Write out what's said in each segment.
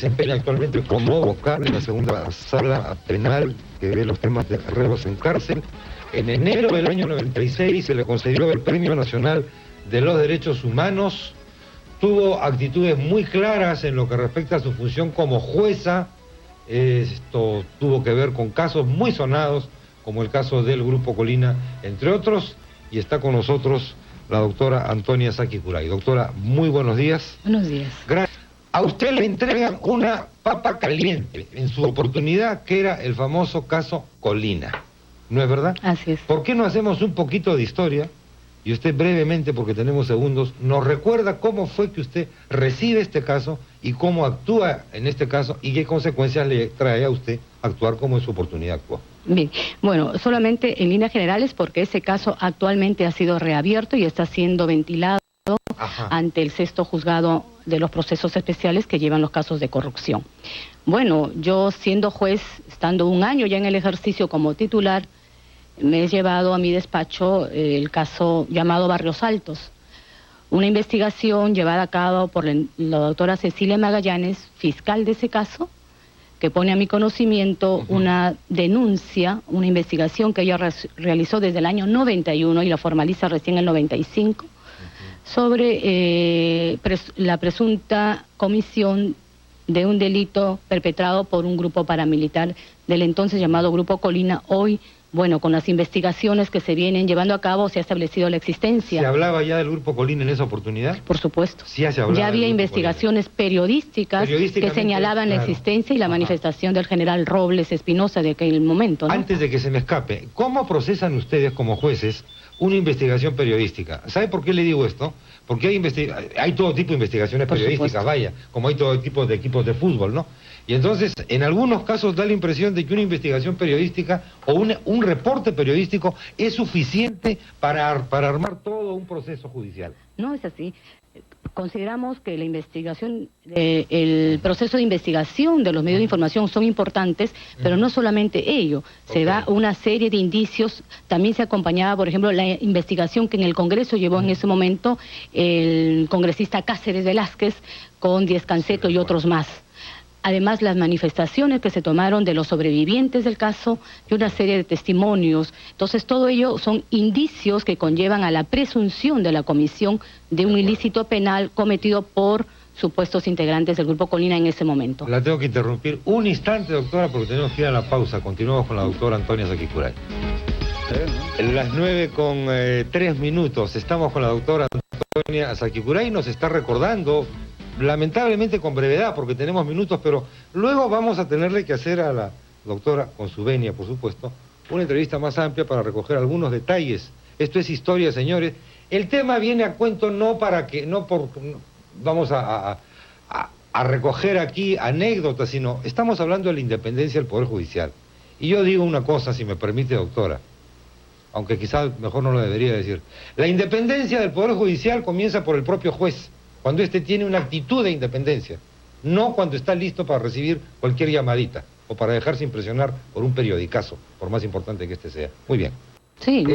desempeña actualmente como vocal en la segunda sala penal que ve los temas de arreglos en cárcel. En enero del año 96 se le concedió el Premio Nacional de los Derechos Humanos. Tuvo actitudes muy claras en lo que respecta a su función como jueza. Esto tuvo que ver con casos muy sonados, como el caso del Grupo Colina, entre otros, y está con nosotros la doctora Antonia Saquicuray. Doctora, muy buenos días. Buenos días. Gracias. A usted le entregan una papa caliente en su oportunidad, que era el famoso caso Colina, ¿no es verdad? Así es. ¿Por qué no hacemos un poquito de historia? Y usted brevemente, porque tenemos segundos, nos recuerda cómo fue que usted recibe este caso y cómo actúa en este caso y qué consecuencias le trae a usted actuar como en su oportunidad actuó. Bien, bueno, solamente en líneas generales porque ese caso actualmente ha sido reabierto y está siendo ventilado ante el 6º juzgado de los procesos especiales que llevan los casos de corrupción. Bueno, yo siendo juez, estando un año ya en el ejercicio como titular, me he llevado a mi despacho el caso llamado Barrios Altos, una investigación llevada a cabo por la doctora Cecilia Magallanes, fiscal de ese caso, que pone a mi conocimiento una denuncia, una investigación que ella realizó desde el año 91 y la formaliza recién en el 95, sobre la presunta comisión de un delito perpetrado por un grupo paramilitar del entonces llamado Grupo Colina. Hoy, bueno, con las investigaciones que se vienen llevando a cabo, se ha establecido la existencia. ¿Se hablaba ya del Grupo Colina en esa oportunidad? Por supuesto. Sí, ya se hablaba. Ya había investigaciones periodísticas que señalaban la claro, existencia y la manifestación del general Robles Espinosa de aquel momento, ¿no? Antes de que se me escape, ¿cómo procesan ustedes como jueces una investigación periodística? ¿Sabe por qué le digo esto? Porque hay todo tipo de investigaciones periodísticas, vaya, como hay todo tipo de equipos de fútbol, ¿no? Y entonces, en algunos casos da la impresión de que una investigación periodística o un reporte periodístico es suficiente para armar todo un proceso judicial. No es así. Consideramos que la investigación, el proceso de investigación de los medios de información son importantes, pero no solamente ello, se da una serie de indicios, también se acompañaba, por ejemplo, la investigación que en el Congreso llevó en ese momento el congresista Cáceres Velázquez con Díez Canseco y otros más. Además, las manifestaciones que se tomaron de los sobrevivientes del caso y una serie de testimonios. Entonces, todo ello son indicios que conllevan a la presunción de la comisión de un ilícito penal cometido por supuestos integrantes del Grupo Colina en ese momento. La tengo que interrumpir un instante, doctora, porque tenemos que ir a la pausa. Continuamos con la doctora Antonia Saquicuray. Las 9:03. Estamos con la doctora Antonia Saquicuray y nos está recordando, lamentablemente con brevedad, porque tenemos minutos, pero luego vamos a tenerle que hacer a la doctora, con su venia, por supuesto, una entrevista más amplia para recoger algunos detalles. Esto es historia, señores. El tema viene a cuento vamos a recoger aquí anécdotas, sino estamos hablando de la independencia del Poder Judicial. Y yo digo una cosa, si me permite, doctora, aunque quizás mejor no lo debería decir. La independencia del Poder Judicial comienza por el propio juez, cuando éste tiene una actitud de independencia, no cuando está listo para recibir cualquier llamadita o para dejarse impresionar por un periodicazo, por más importante que este sea. Muy bien. Sí,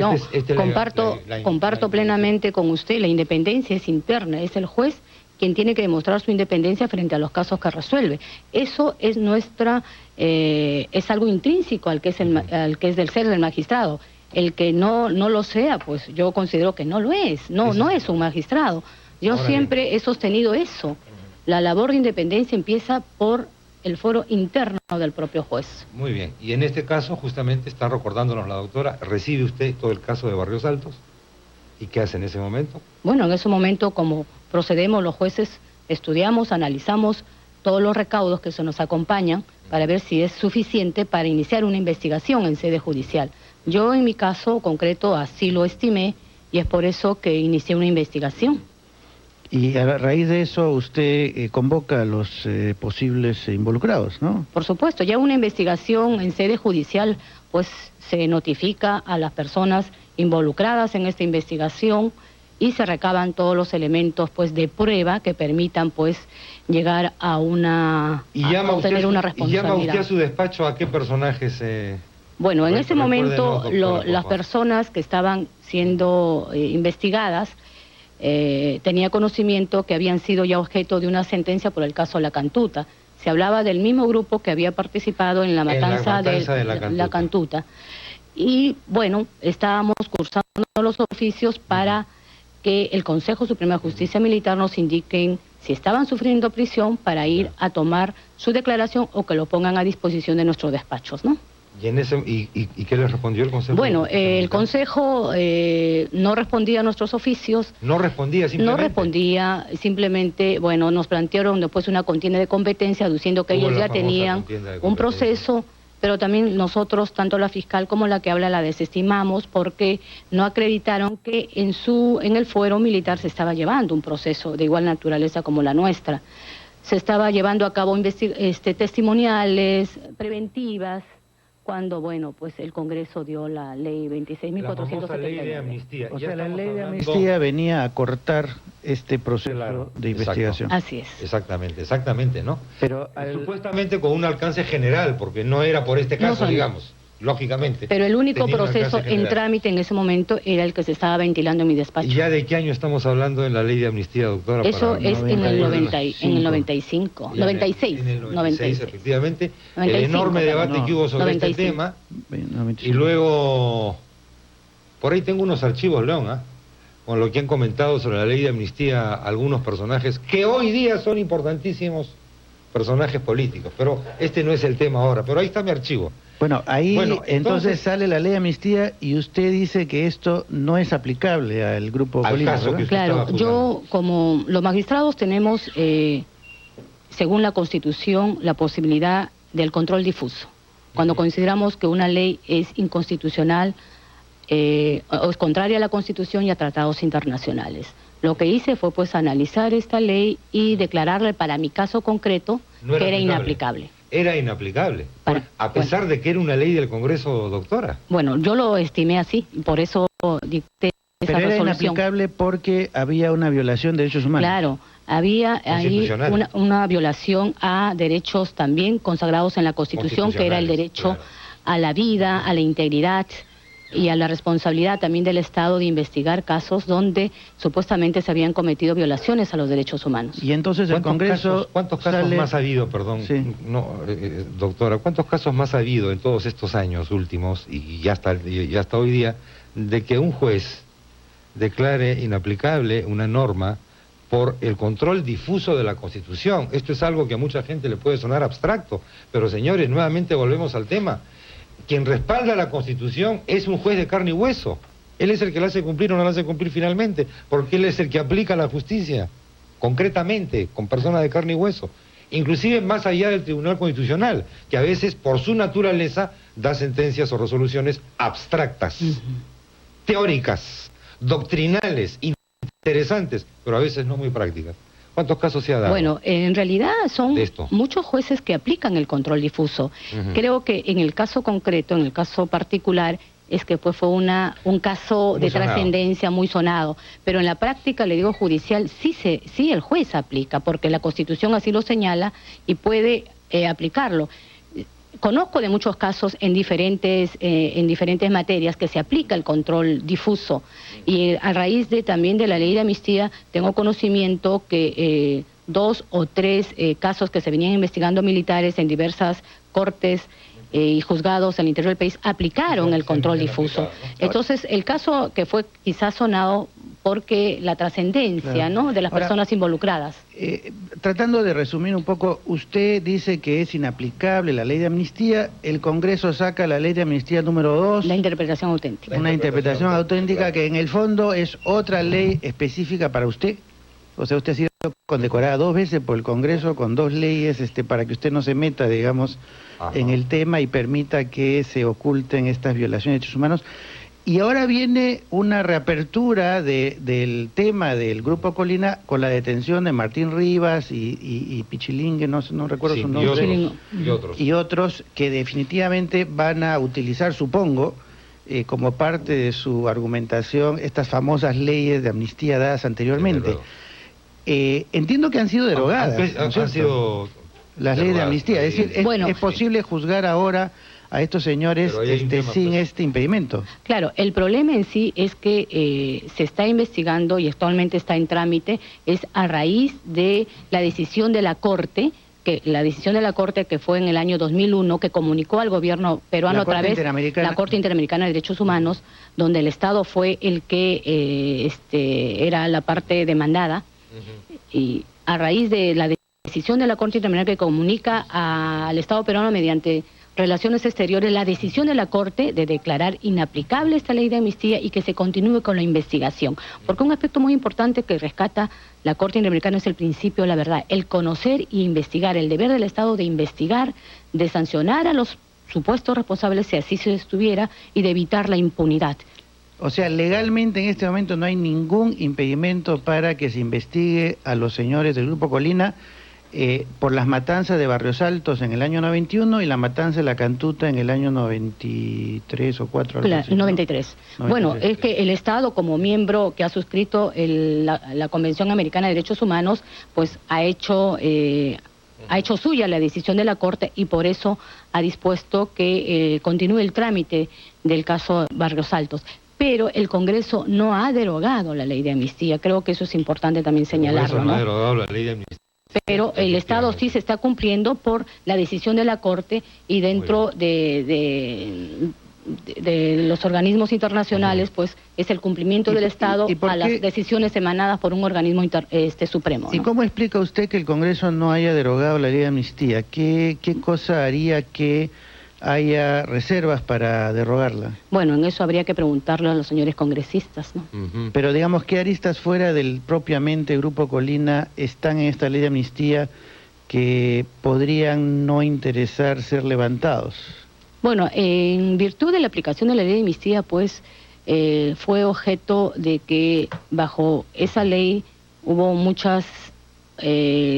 comparto plenamente con usted, la independencia es interna, es el juez quien tiene que demostrar su independencia frente a los casos que resuelve. Eso es es algo intrínseco al que es del ser del magistrado. El que no lo sea, pues yo considero que no lo es, no es un magistrado. Yo siempre he sostenido eso. La labor de independencia empieza por el foro interno del propio juez. Muy bien. Y en este caso, justamente, está recordándonos la doctora, ¿recibe usted todo el caso de Barrios Altos? ¿Y qué hace en ese momento? Bueno, en ese momento, como procedemos los jueces, estudiamos, analizamos todos los recaudos que se nos acompañan para ver si es suficiente para iniciar una investigación en sede judicial. Yo, en mi caso concreto, así lo estimé y es por eso que inicié una investigación. Y a raíz de eso usted convoca a los posibles involucrados, ¿no? Por supuesto, ya una investigación en sede judicial, pues se notifica a las personas involucradas en esta investigación y se recaban todos los elementos, pues, de prueba que permitan, pues, llegar a obtener una responsabilidad. ¿Y llama usted a su despacho a qué personajes? Bueno, en ese momento las personas que estaban siendo investigadas tenía conocimiento que habían sido ya objeto de una sentencia por el caso La Cantuta. Se hablaba del mismo grupo que había participado en la matanza de la Cantuta. Y bueno, estábamos cursando los oficios para que el Consejo Supremo de Justicia Militar nos indiquen si estaban sufriendo prisión para ir a tomar su declaración o que lo pongan a disposición de nuestros despachos, ¿no? ¿Y qué les respondió el Consejo? Bueno, el Consejo no respondía a nuestros oficios. ¿No respondía simplemente? No respondía, simplemente, bueno, nos plantearon después una contienda de competencia, aduciendo que ellos ya tenían un proceso, pero también nosotros, tanto la fiscal como la que habla, la desestimamos porque no acreditaron que en el fuero militar se estaba llevando un proceso de igual naturaleza como la nuestra. Se estaba llevando a cabo testimoniales, preventivas, cuando, bueno, pues el Congreso dio la ley 26.479. La ley de amnistía. O sea, la ley de amnistía venía a cortar este proceso de investigación. Exacto. Así es. Exactamente, ¿no? Pero supuestamente con un alcance general, porque no era por este caso, digamos, lógicamente. Pero el único proceso en trámite en ese momento era el que se estaba ventilando en mi despacho. ¿Y ya de qué año estamos hablando en la ley de amnistía, doctora? Eso es en el 95, 96. En el 96, efectivamente. 95, el enorme debate que hubo sobre 95. Este tema. 95. Y luego, por ahí tengo unos archivos, León, con lo que han comentado sobre la ley de amnistía algunos personajes que hoy día son importantísimos personajes políticos. Pero este no es el tema ahora, pero ahí está mi archivo. Bueno, entonces sale la ley de amnistía y usted dice que esto no es aplicable al grupo Colina, ¿verdad? Claro, yo, como los magistrados tenemos, según la Constitución, la posibilidad del control difuso. Cuando consideramos que una ley es inconstitucional o es contraria a la Constitución y a tratados internacionales. Lo que hice fue pues analizar esta ley y declararle para mi caso concreto que era inaplicable. Era inaplicable, a pesar de que era una ley del Congreso, doctora. Bueno, yo lo estimé así, por eso dicté esa resolución. Pero era inaplicable porque había una violación de derechos humanos. Claro, había ahí una violación a derechos también consagrados en la Constitución, que era el derecho a la vida, a la integridad y a la responsabilidad también del Estado de investigar casos donde supuestamente se habían cometido violaciones a los derechos humanos. Y entonces el Congreso... ¿Cuántos casos más ha habido, perdón, doctora, cuántos casos más ha habido en todos estos años últimos y ya hasta hoy día de que un juez declare inaplicable una norma por el control difuso de la Constitución? Esto es algo que a mucha gente le puede sonar abstracto, pero señores, nuevamente volvemos al tema. Quien respalda la Constitución es un juez de carne y hueso. Él es el que la hace cumplir o no la hace cumplir finalmente, porque él es el que aplica la justicia, concretamente, con personas de carne y hueso. Inclusive más allá del Tribunal Constitucional, que a veces, por su naturaleza, da sentencias o resoluciones abstractas, teóricas, doctrinales, interesantes, pero a veces no muy prácticas. ¿Cuántos casos se ha dado? Bueno, en realidad son muchos jueces que aplican el control difuso. Creo que en el caso concreto, en el caso particular, es que pues fue un caso de trascendencia muy sonado. Pero en la práctica, le digo, judicial, sí el juez aplica, porque la Constitución así lo señala y puede aplicarlo. Conozco de muchos casos en diferentes materias que se aplica el control difuso y a raíz también de la ley de amnistía tengo conocimiento que 2 o 3 casos que se venían investigando militares en diversas cortes y juzgados al interior del país aplicaron el control difuso. Entonces el caso que fue quizás sonado porque la trascendencia de las personas involucradas. Tratando de resumir un poco, usted dice que es inaplicable la ley de amnistía, el Congreso saca la ley de amnistía número 2. La interpretación auténtica. Una interpretación auténtica que en el fondo es otra ley específica para usted. O sea, usted ha sido condecorada 2 veces por el Congreso con 2 leyes para que usted no se meta, digamos, en el tema y permita que se oculten estas violaciones de derechos humanos. Y ahora viene una reapertura del tema del Grupo Colina con la detención de Martín Rivas y Pichilingue, no recuerdo su nombre. Y otros que definitivamente van a utilizar, supongo, como parte de su argumentación, estas famosas leyes de amnistía dadas anteriormente. Entiendo que han sido derogadas. Han sido las leyes de amnistía. Es decir, es posible juzgar ahora a estos señores sin este impedimento. Claro, el problema en sí es que se está investigando y actualmente está en trámite, es a raíz de la decisión de la Corte que la decisión de la Corte, que fue en el año 2001, que comunicó al gobierno peruano a través de la Corte Interamericana de Derechos Humanos, donde el Estado fue el que era la parte demandada, y a raíz de la decisión de la Corte Interamericana que comunica al Estado peruano mediante Relaciones Exteriores la decisión de la Corte de declarar inaplicable esta ley de amnistía y que se continúe con la investigación. Porque un aspecto muy importante que rescata la Corte Interamericana es el principio de la verdad, el conocer y investigar, el deber del Estado de investigar, de sancionar a los supuestos responsables si así se estuviera y de evitar la impunidad. O sea, legalmente en este momento no hay ningún impedimento para que se investigue a los señores del Grupo Colina por las matanzas de Barrios Altos en el año 91 y la matanza de La Cantuta en el año 93 o 4. Claro, 93. Bueno, es que el Estado, como miembro que ha suscrito la Convención Americana de Derechos Humanos, pues ha hecho suya la decisión de la Corte y por eso ha dispuesto que continúe el trámite del caso Barrios Altos. Pero el Congreso no ha derogado la ley de amnistía. Creo que eso es importante también señalarlo, ¿no? Ha derogado la ley de amnistía. Pero el Estado sí se está cumpliendo por la decisión de la Corte y dentro de los organismos internacionales, pues es el cumplimiento del Estado a las decisiones emanadas por un organismo supremo, ¿no? ¿Y cómo explica usted que el Congreso no haya derogado la ley de amnistía? ¿Qué cosa haría que haya reservas para derogarla? Bueno, en eso habría que preguntarlo a los señores congresistas, ¿no? Pero digamos, ¿qué aristas fuera del propiamente Grupo Colina están en esta ley de amnistía que podrían no interesar ser levantados? Bueno, en virtud de la aplicación de la ley de amnistía, pues fue objeto de que bajo esa ley hubo muchos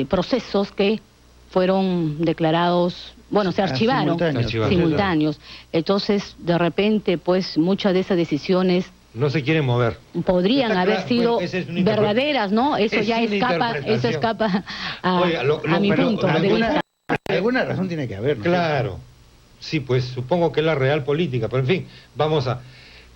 procesos que fueron declarados, bueno, se archivaron, simultáneos. Entonces, de repente, pues muchas de esas decisiones no se quieren mover. Podrían haber sido verdaderas, ¿no? Eso ya escapa a mi punto de vista. Alguna razón tiene que haber, ¿no? Claro. Sí, pues supongo que es la real política, pero en fin,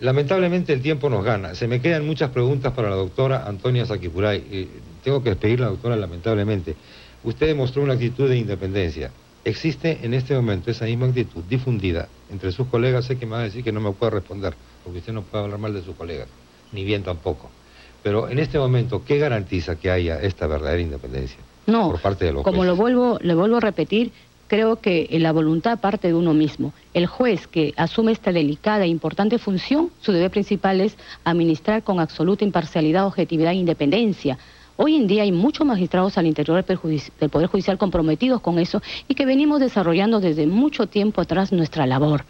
lamentablemente el tiempo nos gana. Se me quedan muchas preguntas para la doctora Antonia Saquipuray. Tengo que despedirla, doctora, lamentablemente. Usted demostró una actitud de independencia. ¿Existe en este momento esa misma actitud difundida entre sus colegas? Sé que me va a decir que no me puede responder, porque usted no puede hablar mal de sus colegas, ni bien tampoco. Pero en este momento, ¿qué garantiza que haya esta verdadera independencia por parte de los jueces? Le vuelvo a repetir, creo que la voluntad parte de uno mismo. El juez que asume esta delicada e importante función, su deber principal es administrar con absoluta imparcialidad, objetividad e independencia. Hoy en día hay muchos magistrados al interior del Poder Judicial comprometidos con eso y que venimos desarrollando desde mucho tiempo atrás nuestra labor.